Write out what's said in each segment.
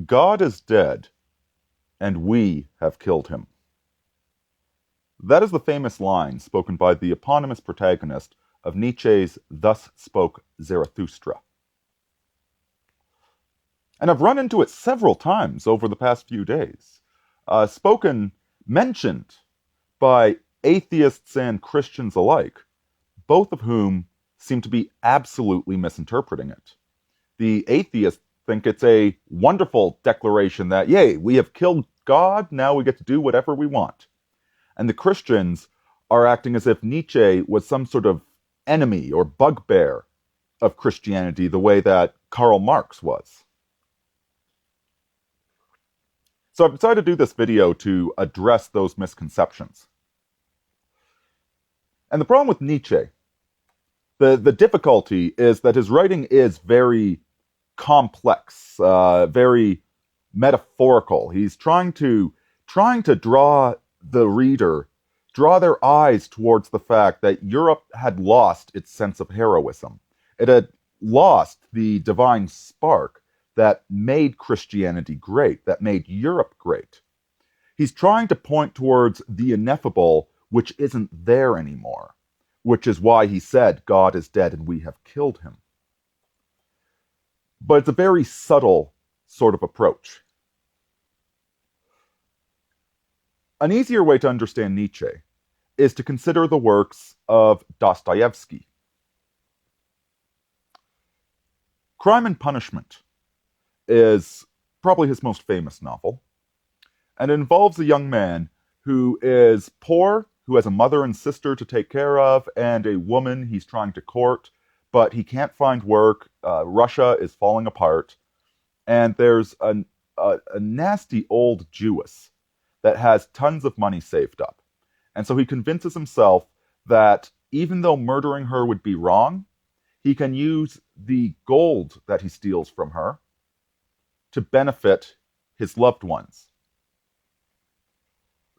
God is dead, and we have killed him. That is the famous line spoken by the eponymous protagonist of Nietzsche's Thus Spoke Zarathustra. And I've run into it several times over the past few days. Mentioned by atheists and Christians alike, both of whom seem to be absolutely misinterpreting it. The atheists think it's a wonderful declaration that, yay, we have killed God, now we get to do whatever we want. And the Christians are acting as if Nietzsche was some sort of enemy or bugbear of Christianity, the way that Karl Marx was. So I've decided to do this video to address those misconceptions. And the problem with Nietzsche, the difficulty is that his writing is very complex, very metaphorical. He's trying to draw the reader, draw their eyes towards the fact that Europe had lost its sense of heroism. It had lost the divine spark that made Christianity great, that made Europe great. He's trying to point towards the ineffable, which isn't there anymore, which is why he said, God is dead and we have killed him. But it's a very subtle sort of approach. An easier way to understand Nietzsche is to consider the works of Dostoevsky. Crime and Punishment is probably his most famous novel, and it involves a young man who is poor, who has a mother and sister to take care of, and a woman he's trying to court, but he can't find work. Russia is falling apart, and there's a nasty old Jewess that has tons of money saved up. And so he convinces himself that even though murdering her would be wrong, he can use the gold that he steals from her to benefit his loved ones.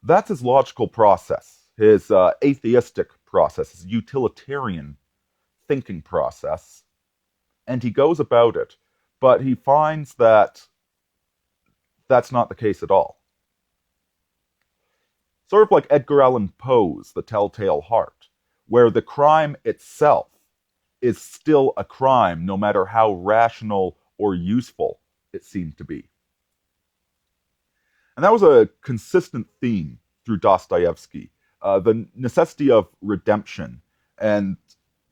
That's his logical process, his atheistic process, his utilitarian thinking process. And he goes about it, but he finds that that's not the case at all. Sort of like Edgar Allan Poe's The Telltale Heart, where the crime itself is still a crime no matter how rational or useful it seemed to be. And that was a consistent theme through Dostoevsky, the necessity of redemption and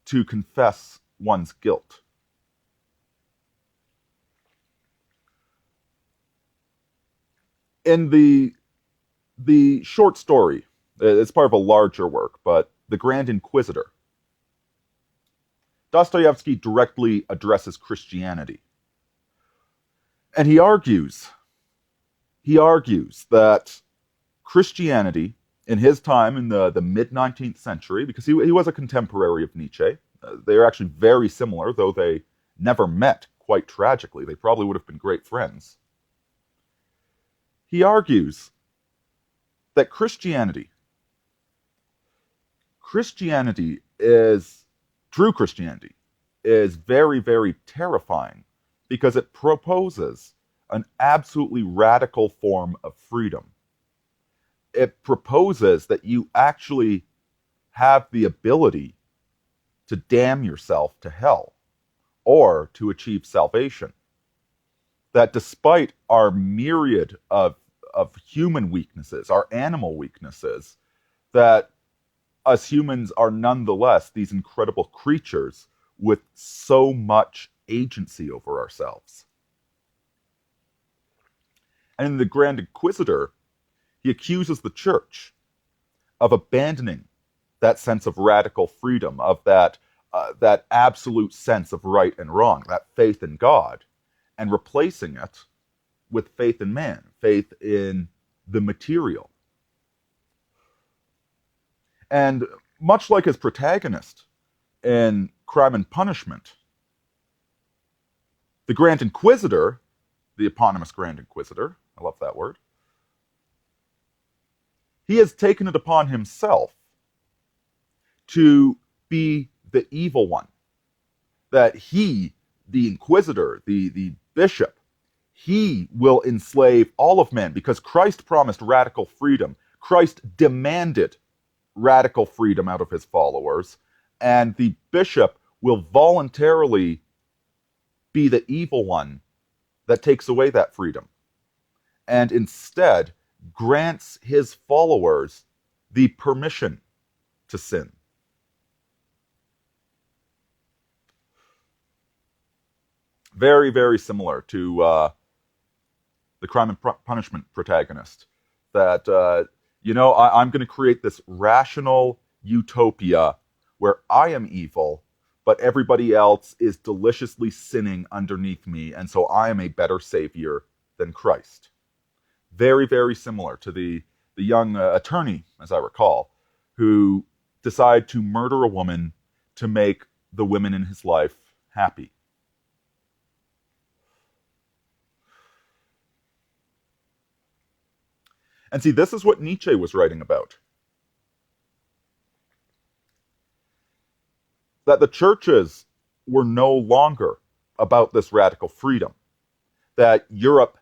to confess one's guilt. In the short story, it's part of a larger work, but The Grand Inquisitor, Dostoevsky directly addresses Christianity. And he argues that Christianity, in his time in the mid-19th century, because he was a contemporary of Nietzsche, they are actually very similar, though they never met, quite tragically. They probably would have been great friends. He argues that Christianity is, true Christianity, is very, very terrifying because it proposes an absolutely radical form of freedom. It proposes that you actually have the ability to damn yourself to hell or to achieve salvation. That despite our myriad of human weaknesses, our animal weaknesses, that us humans are nonetheless these incredible creatures with so much agency over ourselves. And in The Grand Inquisitor, he accuses the church of abandoning that sense of radical freedom, of that absolute sense of right and wrong, that faith in God, and replacing it with faith in man, faith in the material. And much like his protagonist in Crime and Punishment, the Grand Inquisitor, the eponymous Grand Inquisitor, I love that word, he has taken it upon himself to be the evil one. That he, the Inquisitor, the bishop, he will enslave all of men because Christ promised radical freedom. Christ demanded radical freedom out of his followers, and the bishop will voluntarily be the evil one that takes away that freedom and instead grants his followers the permission to sin. Very, very similar to the crime and punishment protagonist. That, I'm going to create this rational utopia where I am evil, but everybody else is deliciously sinning underneath me, and so I am a better savior than Christ. Very, very similar to the young attorney, as I recall, who decided to murder a woman to make the women in his life happy. And see, this is what Nietzsche was writing about. That the churches were no longer about this radical freedom. That Europe,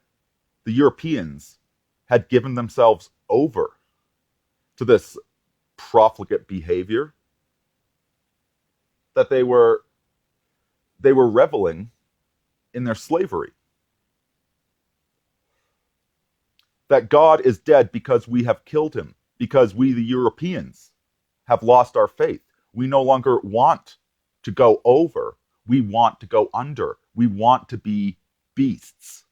the Europeans, had given themselves over to this profligate behavior. That they were reveling in their slavery. That God is dead because we have killed him, because we, the Europeans, have lost our faith. We no longer want to go over. We want to go under. We want to be beasts.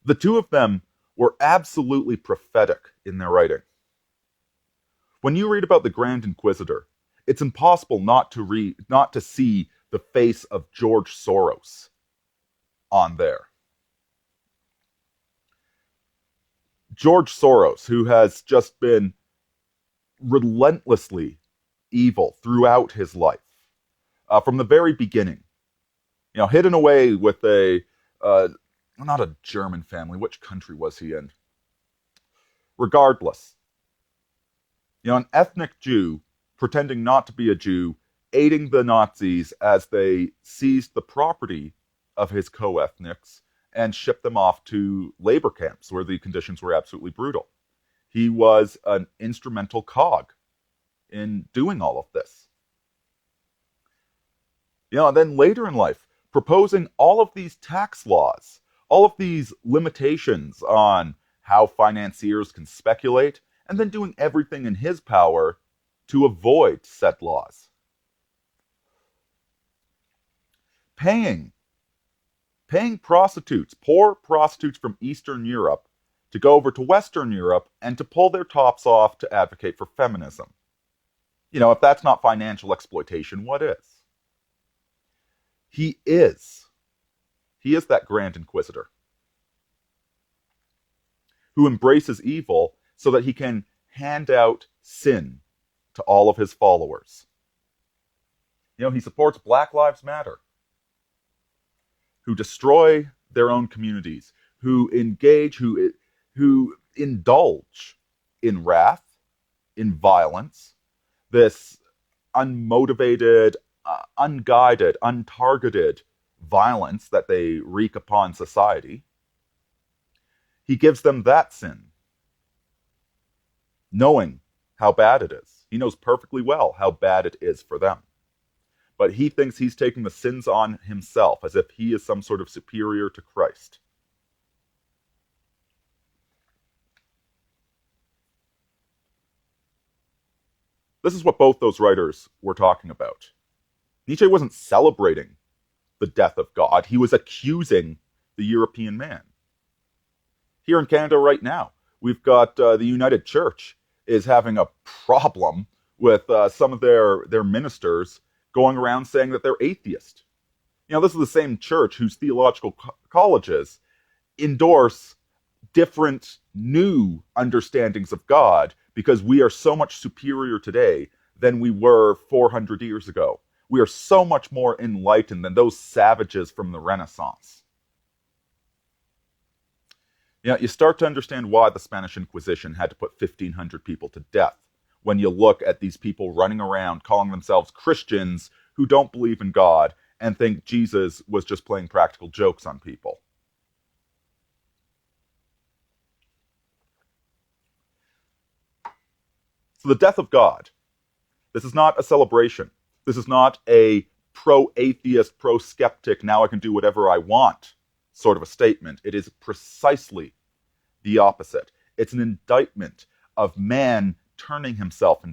The two of them were absolutely prophetic in their writing. When you read about the Grand Inquisitor, it's impossible not to see the face of George Soros on there. George Soros, who has just been relentlessly evil throughout his life, from the very beginning, hidden away with not a German family. Which country was he in? Regardless, an ethnic Jew pretending not to be a Jew, aiding the Nazis as they seized the property of his co-ethnics and shipped them off to labor camps where the conditions were absolutely brutal. He was an instrumental cog in doing all of this. And then later in life, proposing all of these tax laws, all of these limitations on how financiers can speculate, and then doing everything in his power to avoid said laws. Paying prostitutes, poor prostitutes from Eastern Europe, to go over to Western Europe and to pull their tops off to advocate for feminism. If that's not financial exploitation, what is? He is that Grand Inquisitor who embraces evil so that he can hand out sin to all of his followers. He supports Black Lives Matter, who destroy their own communities, who engage, who indulge in wrath, in violence, this unmotivated, unguided, untargeted violence that they wreak upon society. He gives them that sin, knowing how bad it is. He knows perfectly well how bad it is for them. But he thinks he's taking the sins on himself as if he is some sort of superior to Christ. This is what both those writers were talking about. Nietzsche wasn't celebrating the death of God. He was accusing the European man. Here in Canada right now, we've got the United Church is having a problem with some of their ministers going around saying that they're atheist. This is the same church whose theological colleges endorse different new understandings of God because we are so much superior today than we were 400 years ago. We are so much more enlightened than those savages from the Renaissance. You start to understand why the Spanish Inquisition had to put 1,500 people to death when you look at these people running around calling themselves Christians who don't believe in God and think Jesus was just playing practical jokes on people. So the death of God, this is not a celebration. This is not a pro-atheist, pro-skeptic, now I can do whatever I want sort of a statement. It is precisely the opposite. It's an indictment of man turning himself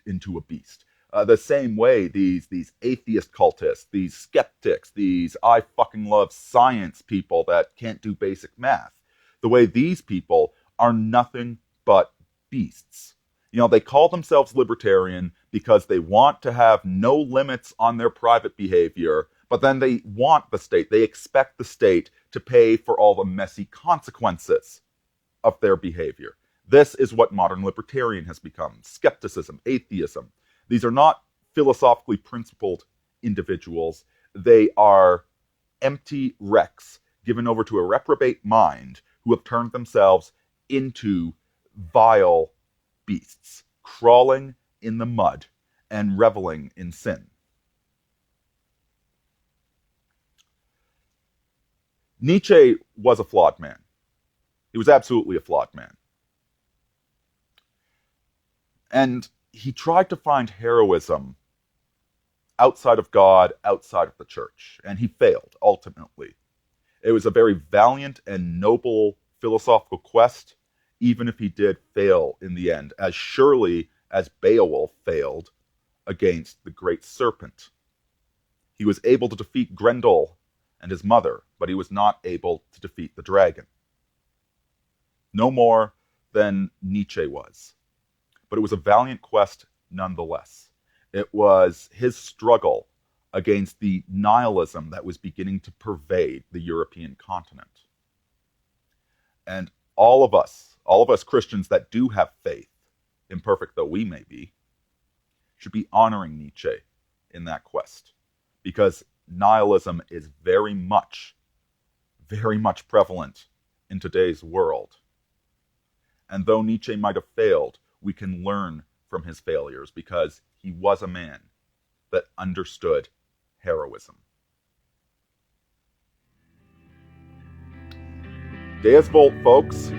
into a beast. The same way these atheist cultists, these skeptics, these I fucking love science people that can't do basic math, the way these people are nothing but beasts. You know, they call themselves libertarian because they want to have no limits on their private behavior, but then they want the state, they expect the state to pay for all the messy consequences of their behavior. This is what modern libertarian has become. Skepticism, atheism. These are not philosophically principled individuals. They are empty wrecks given over to a reprobate mind who have turned themselves into vile beasts, crawling in the mud and reveling in sin. Nietzsche was a flawed man. He was absolutely a flawed man. And he tried to find heroism outside of God, outside of the church, and he failed, ultimately. It was a very valiant and noble philosophical quest, even if he did fail in the end, as surely as Beowulf failed against the great serpent. He was able to defeat Grendel and his mother, but he was not able to defeat the dragon. No more than Nietzsche was. But it was a valiant quest nonetheless. It was his struggle against the nihilism that was beginning to pervade the European continent. And all of us Christians that do have faith, imperfect though we may be, should be honoring Nietzsche in that quest. Because nihilism is very much prevalent in today's world. And though Nietzsche might have failed, we can learn from his failures because he was a man that understood heroism. Deus Volt, folks.